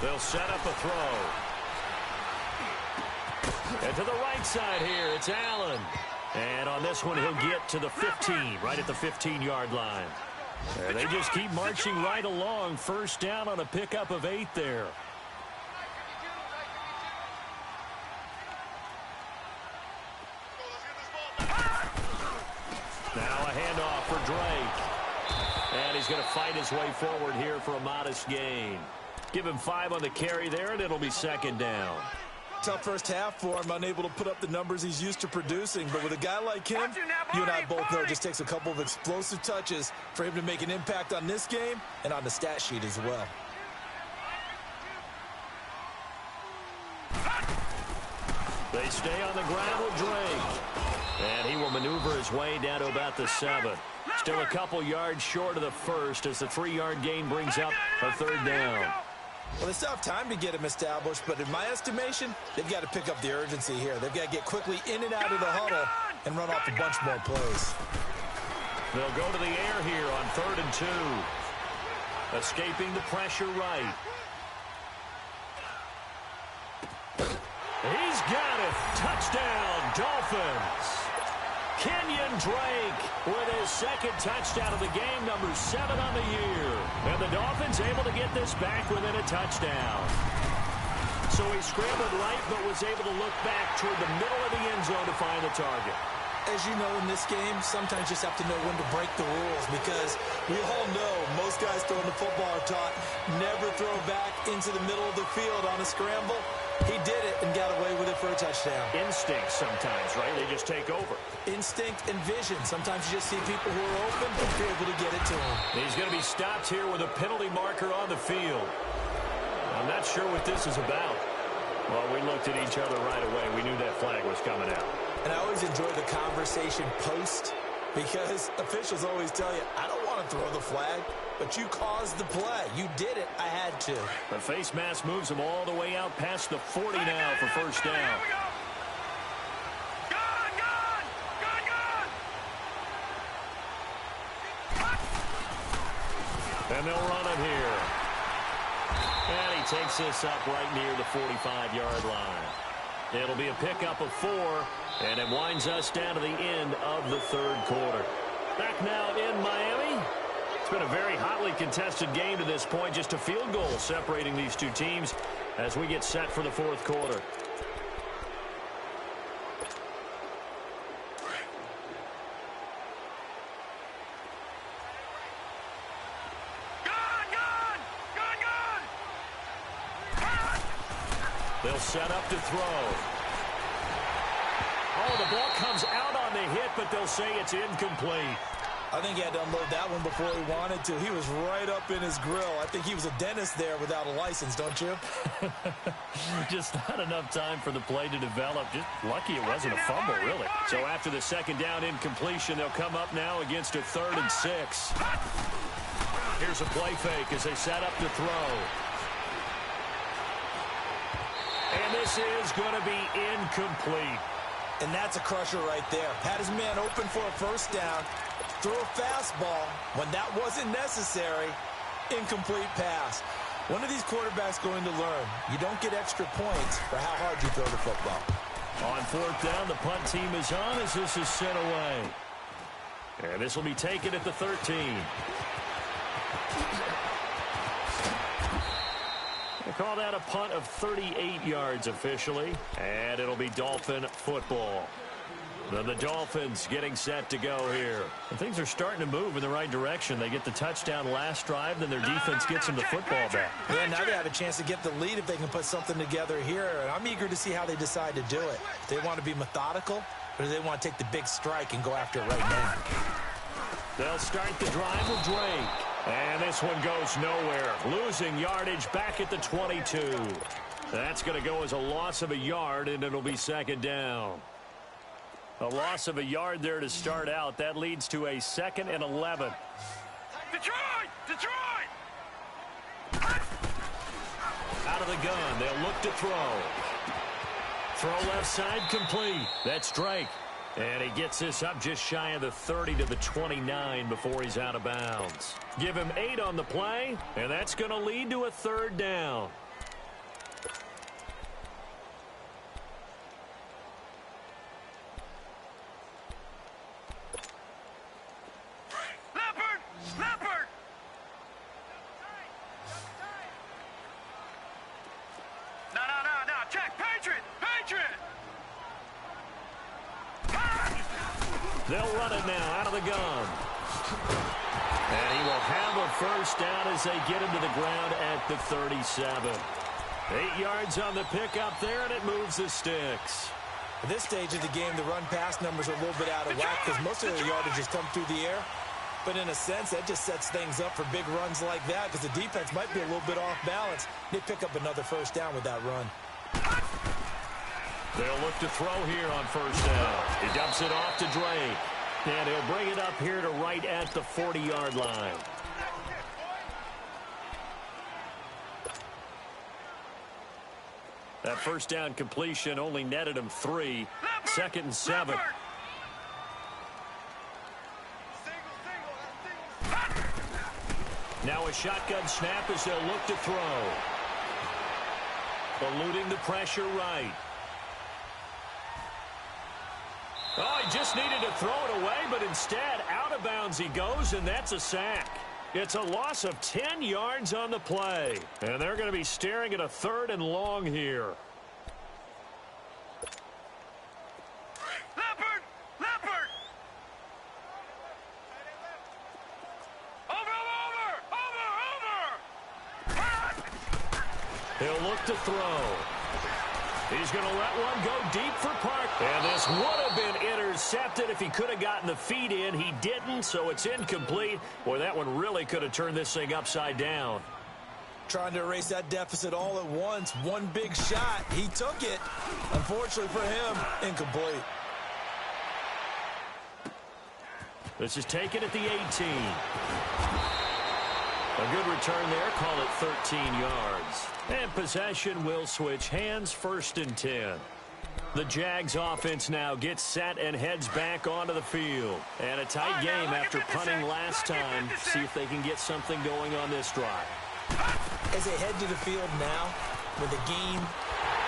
Speaker 4: They'll set up a throw. And to the right side here, it's Allen. And on this one, he'll get to the 15, right at the 15-yard line. And they just keep marching right along. First down on a pickup of 8 there. Now a handoff for Drake. And he's going to fight his way forward here for a modest gain. Give him 5 on the carry there, and it'll be 2nd down.
Speaker 6: Tough first half for him, unable to put up the numbers he's used to producing. But with a guy like him, you and I both know it just takes a couple of explosive touches for him to make an impact on this game and on the stat sheet as well.
Speaker 4: They stay on the ground with Drake. And he will maneuver his way down to about the 7. Still a couple yards short of the first as the 3-yard gain brings up a third down.
Speaker 6: Well, they still have time to get him established, but in my estimation, they've got to pick up the urgency here. They've got to get quickly in and out of the huddle and run off a bunch more plays.
Speaker 4: They'll go to the air here on 3rd and 2. Escaping the pressure right. He's got it. Touchdown, Dolphins. Kenyon Drake with his second touchdown of the game, number 7 on the year. And the Dolphins able to get this back within a touchdown. So he scrambled right, but was able to look back toward the middle of the end zone to find the target.
Speaker 6: As you know, in this game, sometimes you just have to know when to break the rules because we all know most guys throwing the football are taught never throw back into the middle of the field on a scramble. He did it and got away with it for a touchdown.
Speaker 4: Instinct sometimes, right? They just take over.
Speaker 6: Instinct and vision. Sometimes you just see people who are open and you're able to get it to him.
Speaker 4: He's going to be stopped here with a penalty marker on the field. I'm not sure what this is about. Well, we looked at each other right away. We knew that flag was coming out.
Speaker 6: And I always enjoy the conversation post because officials always tell you, I don't want to throw the flag, but you caused the play. You did it. I had to.
Speaker 4: The face mask moves him all the way out past the 40 now for first down.
Speaker 5: Here we go.
Speaker 4: And they'll run it here. And he takes this up right near the 45-yard line. It'll be a pickup of 4, and it winds us down to the end of the 3rd quarter. Back now in Miami. It's been a very hotly contested game to this point. Just a field goal separating these two teams as we get set for the 4th quarter. They'll set up to throw. Oh, the ball comes out on the hit, but they'll say it's incomplete.
Speaker 6: I think he had to unload that one before he wanted to. He was right up in his grill. I think he was a dentist there without a license, don't you?
Speaker 4: Just not enough time for the play to develop. Just lucky it wasn't a fumble, really. So after the 2nd down incompletion, they'll come up now against a 3rd and 6. Here's a play fake as they set up to throw. And this is going to be incomplete.
Speaker 6: And that's a crusher right there. Had his man open for a first down, threw a fastball. When that wasn't necessary, incomplete pass. One of these quarterbacks going to learn. You don't get extra points for how hard you throw the football.
Speaker 4: On 4th down, the punt team is on as this is sent away. And this will be taken at the 13. They call that a punt of 38 yards officially, and it'll be Dolphin football. Then the Dolphins getting set to go here. And things are starting to move in the right direction. They get the touchdown last drive, then their defense gets them the football back.
Speaker 6: Yeah, now they have a chance to get the lead if they can put something together here. And I'm eager to see how they decide to do it. Do they want to be methodical, or do they want to take the big strike and go after it right now?
Speaker 4: They'll start the drive with Drake. And this one goes nowhere. Losing yardage back at the 22. That's going to go as a loss of a yard, and it'll be 2nd down. A loss of a yard there to start out. That leads to a 2nd and 11.
Speaker 5: Detroit! Detroit!
Speaker 4: Out of the gun. They'll look to throw. Throw left side complete. That's Drake. And he gets this up just shy of the 30 to the 29 before he's out of bounds. Give him 8 on the play, and that's going to lead to a 3rd down.
Speaker 5: Leopard! Leopard! No. Check. Patriot! Patriot!
Speaker 4: They'll run it now out of the gun. And he will have a first down as they get him to the ground at the 37. 8 yards on the pickup there, and it moves the sticks.
Speaker 6: At this stage of the game, the run-pass numbers are a little bit out of whack because most of the yardage has come through the air. But in a sense, that just sets things up for big runs like that because the defense might be a little bit off balance. They pick up another first down with that run.
Speaker 4: They'll look to throw here on first down. He dumps it off to Drake. And he'll bring it up here to right at the 40-yard line. That first down completion only netted him 3. 2nd and 7. Now a shotgun snap as they'll look to throw. Eluding the pressure right. Oh, he just needed to throw it away, but instead out of bounds he goes, and that's a sack. It's a loss of 10 yards on the play. And they're going to be staring at a 3rd and long here.
Speaker 5: Leopard! Leopard! Over!
Speaker 4: He'll look to throw. He's going to let one go deep for Park. And this would have been intercepted if he could have gotten the feet in. He didn't, so it's incomplete. Boy, that one really could have turned this thing upside down.
Speaker 6: Trying to erase that deficit all at once. One big shot. He took it. Unfortunately for him, incomplete.
Speaker 4: This is taken at the 18. A good return there. Call it 13 yards. And possession will switch hands. 1st and 10. The Jags offense now gets set and heads back onto the field. And a tight game after punting last time. See if they can get something going on this drive.
Speaker 6: As they head to the field now, with the game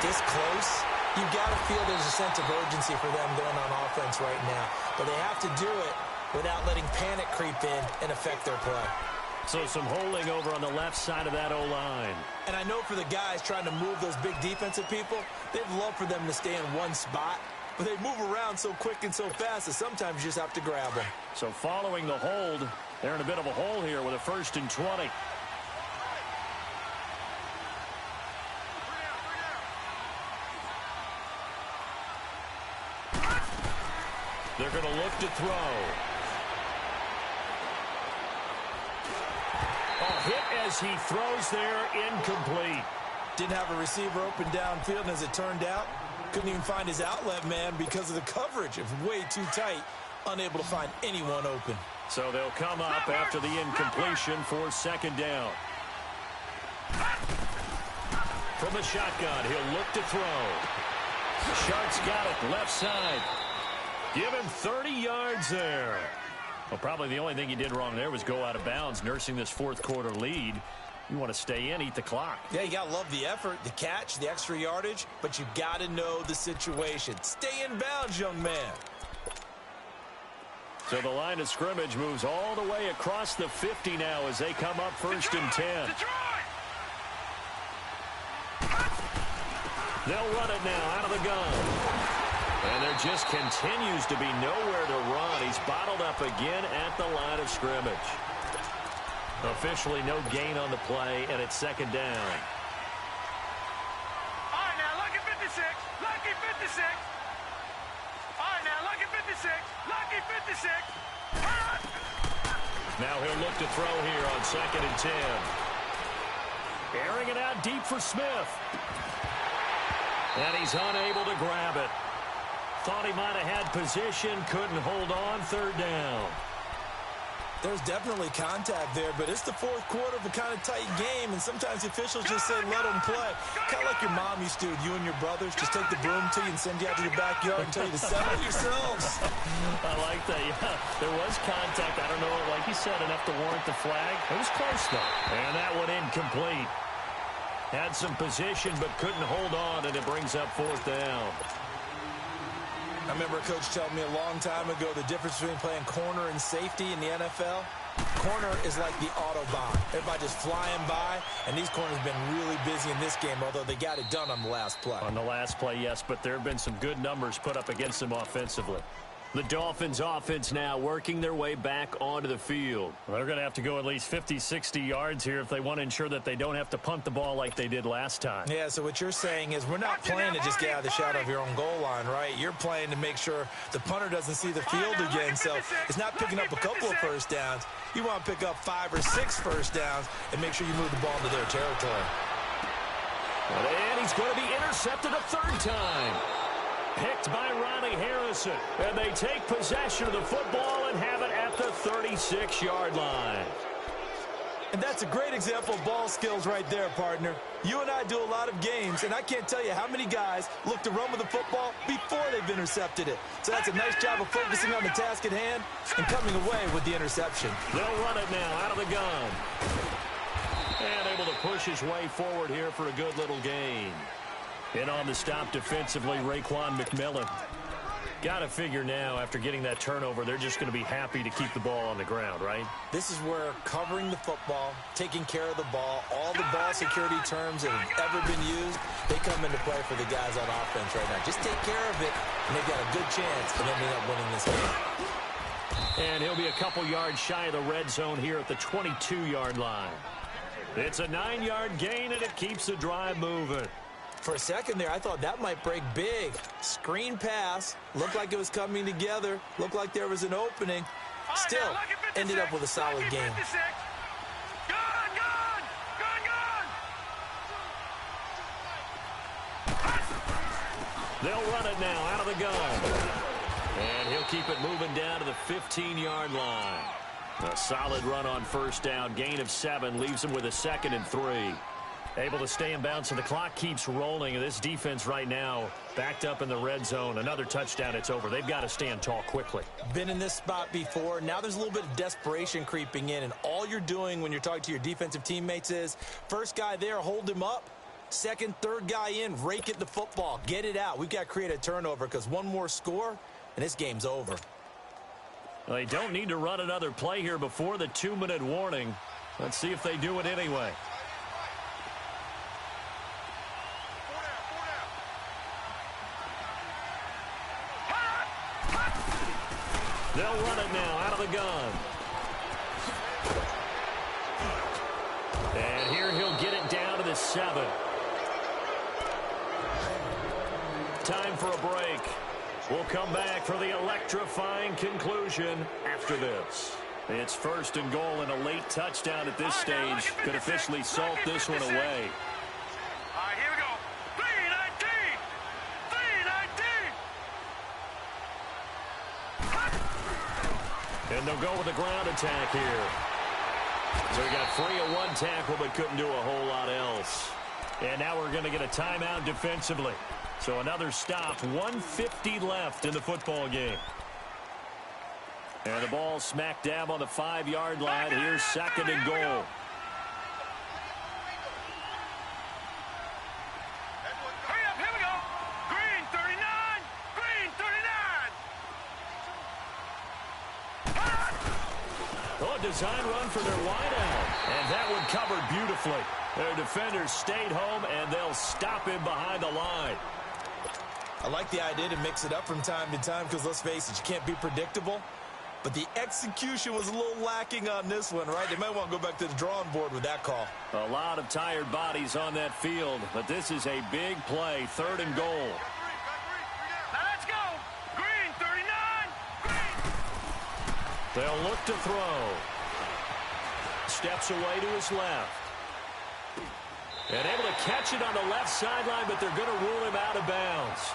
Speaker 6: this close, you've got to feel there's a sense of urgency for them going on offense right now. But they have to do it without letting panic creep in and affect their play.
Speaker 4: So some holding over on the left side of that O-line.
Speaker 6: And I know for the guys trying to move those big defensive people, they'd love for them to stay in one spot. But they move around so quick and so fast that sometimes you just have to grab them.
Speaker 4: So following the hold, they're in a bit of a hole here with a 1st and 20. They're going to look to throw. Hit as he throws there, incomplete.
Speaker 6: Didn't have a receiver open downfield, and as it turned out, couldn't even find his outlet man because of the coverage. It was way too tight, unable to find anyone open.
Speaker 4: So they'll come up after the incompletion for 2nd down. From the shotgun, he'll look to throw. Shark's got it, left side. Give him 30 yards there. Well, probably the only thing he did wrong there was go out of bounds, nursing this 4th quarter lead. You want to stay in, eat the clock.
Speaker 6: Yeah, you got to love the effort, the catch, the extra yardage, but you got to know the situation. Stay in bounds, young man.
Speaker 4: So the line of scrimmage moves all the way across the 50 now as they come up 1st and 10. They'll run it now out of the gun. And there just continues to be nowhere to run. He's bottled up again at the line of scrimmage. Officially no gain on the play, and it's 2nd down.
Speaker 5: All right, now, lucky 56. Lucky 56. All right, now, lucky 56. Lucky 56.
Speaker 4: Now he'll look to throw here on 2nd and 10. Airing it out deep for Smith. And he's unable to grab it. Thought he might have had position, couldn't hold on, 3rd down.
Speaker 6: There's definitely contact there, but it's the 4th quarter of a kind of tight game, and sometimes officials just say let them play. Kind of like your mom used to, you and your brothers, just take the broom to you and send you out to the backyard and tell you to settle yourselves.
Speaker 4: I like that, yeah. There was contact. I don't know, like you said, enough to warrant the flag. It was close, though. And that one incomplete. Had some position, but couldn't hold on, and it brings up 4th down.
Speaker 6: I remember a coach telling me a long time ago the difference between playing corner and safety in the NFL. Corner is like the Autobahn. Everybody just flying by, and these corners have been really busy in this game, although they got it done on the last play.
Speaker 4: On the last play, yes, but there have been some good numbers put up against them offensively. The Dolphins offense now working their way back onto the field. Well, they're going to have to go at least 50, 60 yards here if they want to ensure that they don't have to punt the ball like they did last time.
Speaker 6: Yeah, so what you're saying is we're not playing to just get out of the shadow of your own goal line, right? You're playing to make sure the punter doesn't see the field again. So it's not picking up a couple of first downs. You want to pick up 5 or 6 first downs and make sure you move the ball into their territory.
Speaker 4: And he's going to be intercepted a 3rd time. Picked by Ronnie Harrison. And they take possession of the football and have it at the 36-yard line.
Speaker 6: And that's a great example of ball skills right there, partner. You and I do a lot of games, and I can't tell you how many guys look to run with the football before they've intercepted it. So that's a nice job of focusing on the task at hand and coming away with the interception.
Speaker 4: They'll run it now out of the gun. And able to push his way forward here for a good little gain. In on the stop defensively, Raekwon McMillan. Got to figure now, after getting that turnover, they're just going to be happy to keep the ball on the ground, right?
Speaker 6: This is where covering the football, taking care of the ball, all the ball security terms that have ever been used, they come into play for the guys on offense right now. Just take care of it, and they've got a good chance of ending up winning this game.
Speaker 4: And he'll be a couple yards shy of the red zone here at the 22-yard line. It's a 9-yard gain, and it keeps the drive moving.
Speaker 6: For a second there, I thought that might break big. Screen pass. Looked like it was coming together. Looked like there was an opening. Still, ended up with a solid game.
Speaker 4: They'll run it now out of the gun. And he'll keep it moving down to the 15-yard line. A solid run on first down. Gain of 7 leaves him with a 2nd and 3. Able to stay in bounds, so the clock keeps rolling. And this defense right now backed up in the red zone. Another touchdown, it's over. They've got to stand tall quickly.
Speaker 6: Been in this spot before. Now there's a little bit of desperation creeping in. And all you're doing when you're talking to your defensive teammates is, first guy there, hold him up. Second, third guy in, rake at the football. Get it out. We've got to create a turnover because one more score, and this game's over.
Speaker 4: Well, they don't need to run another play here before the 2-minute warning. Let's see if they do it anyway. They'll run it now out of the gun. And here he'll get it down to the 7. Time for a break. We'll come back for the electrifying conclusion after this. It's 1st and goal, and a late touchdown at this stage could officially salt this one away.
Speaker 5: All right, here we go. 319! 319!
Speaker 4: And they'll go with a ground attack here. So he got free of one tackle but couldn't do a whole lot else. And now we're going to get a timeout defensively. So another stop, 1:50 left in the football game. And the ball smack dab on the 5-yard line. Here's 2nd and goal.
Speaker 5: Hurry up, here we go. Green 39, Green 39.
Speaker 4: Oh, design run for their wideout. And that one covered beautifully. Their defenders stayed home, and they'll stop him behind the line.
Speaker 6: I like the idea to mix it up from time to time because, let's face it, you can't be predictable. But the execution was a little lacking on this one, right? They might want to go back to the drawing board with that call.
Speaker 4: A lot of tired bodies on that field, but this is a big play, 3rd and goal.
Speaker 5: Now let's go. Green 39, Green.
Speaker 4: They'll look to throw. Steps away to his left. And able to catch it on the left sideline, but they're going to rule him out of bounds.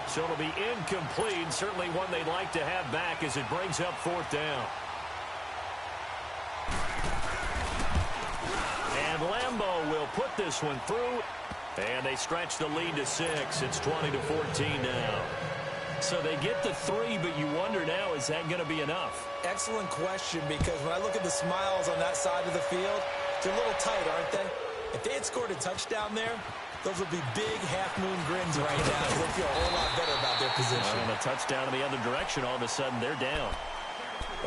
Speaker 4: So it'll be incomplete, certainly one they'd like to have back as it brings up 4th down. And Lambeau will put this one through, and they stretch the lead to 6. It's 20-14 now. So they get the 3, but you wonder now, is that going to be enough?
Speaker 6: Excellent question, because when I look at the smiles on that side of the field, they're a little tight, aren't they? If they had scored a touchdown there, those would be big half-moon grins right now. They feel a whole lot better about their position.
Speaker 4: And a touchdown in the other direction, all of a sudden they're down.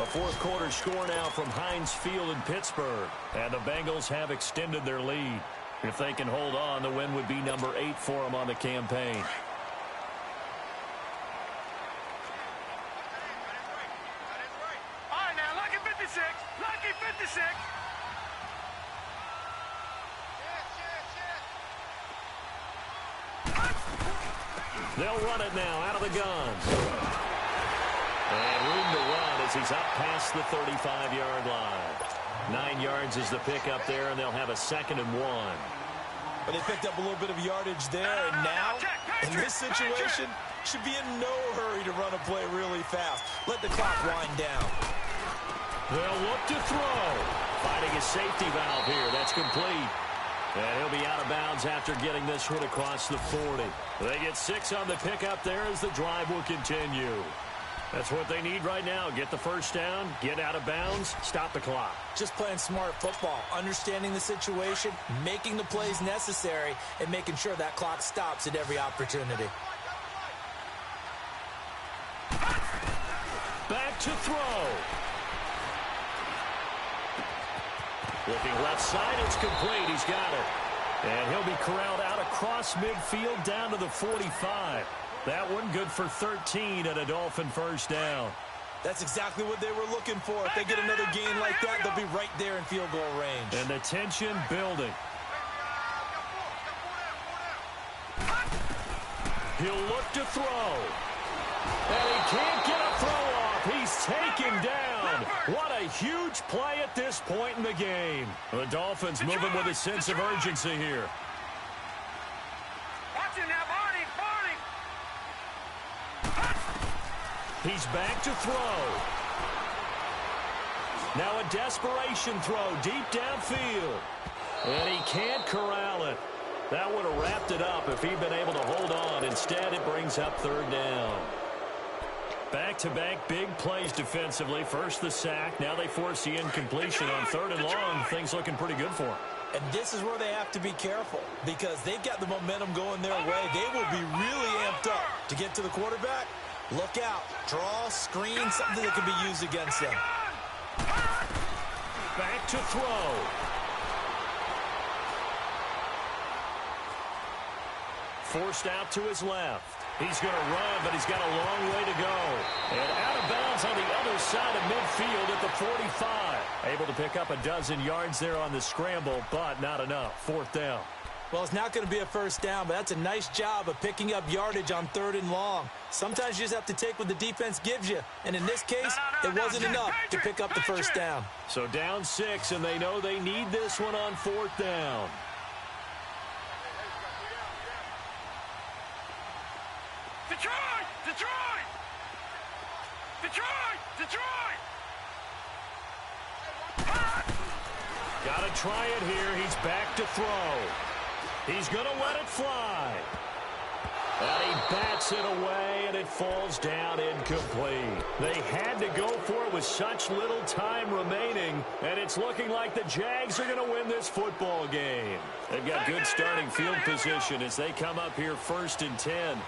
Speaker 4: A 4th quarter score now from Heinz Field in Pittsburgh. And the Bengals have extended their lead. If they can hold on, the win would be number 8 for them on the campaign.
Speaker 5: All right, now, lucky 56, lucky 56.
Speaker 4: They'll run it now out of the gun. And room to run as he's up past the 35-yard line. 9 yards is the pickup there, and they'll have a 2nd and 1.
Speaker 6: But they picked up a little bit of yardage there, and now, in this situation, should be in no hurry to run a play really fast. Let the clock wind down.
Speaker 4: They'll look to throw. Finding a safety valve here. That's complete. And he'll be out of bounds after getting this one across the 40. They get 6 on the pickup there as the drive will continue. That's what they need right now. Get the first down, get out of bounds, stop the clock.
Speaker 6: Just playing smart football, understanding the situation, making the plays necessary, and making sure that clock stops at every opportunity.
Speaker 4: Back to throw. Looking left side, it's complete. He's got it. And he'll be corralled out across midfield down to the 45. That one good for 13 and a Dolphin first down.
Speaker 6: That's exactly what they were looking for. If they get another gain like that, they'll be right there in field goal range.
Speaker 4: And the tension building. He'll look to throw. And he can't get a throw off. He's taken down. What a huge play at this point in the game. The Dolphins moving with a sense of urgency here.
Speaker 5: Watch it now, Barney.
Speaker 4: He's back to throw. Now a desperation throw deep downfield. And he can't corral it. That would have wrapped it up if he'd been able to hold on. Instead, it brings up third down. Back-to-back big plays defensively. First the sack. Now they force the incompletion on 3rd and long. Things looking pretty good for them.
Speaker 6: And this is where they have to be careful because they've got the momentum going their way. They will be really amped up to get to the quarterback. Look out. Draw, screen, something that can be used against them.
Speaker 4: Back to throw. Forced out to his left. He's going to run, but he's got a long way to go. And out of bounds on the other side of midfield at the 45. Able to pick up a dozen yards there on the scramble, but not enough. 4th down.
Speaker 6: Well, it's not going to be a first down, but that's a nice job of picking up yardage on 3rd and long. Sometimes you just have to take what the defense gives you. And in this case, it wasn't enough to pick up the first down.
Speaker 4: So down 6, and they know they need this one on 4th down.
Speaker 5: Detroit! Detroit! Detroit! Detroit!
Speaker 4: Got to try it here. He's back to throw. He's going to let it fly. And he bats it away, and it falls down incomplete. They had to go for it with such little time remaining, and it's looking like the Jags are going to win this football game. They've got good starting field position as they come up here 1st and 10.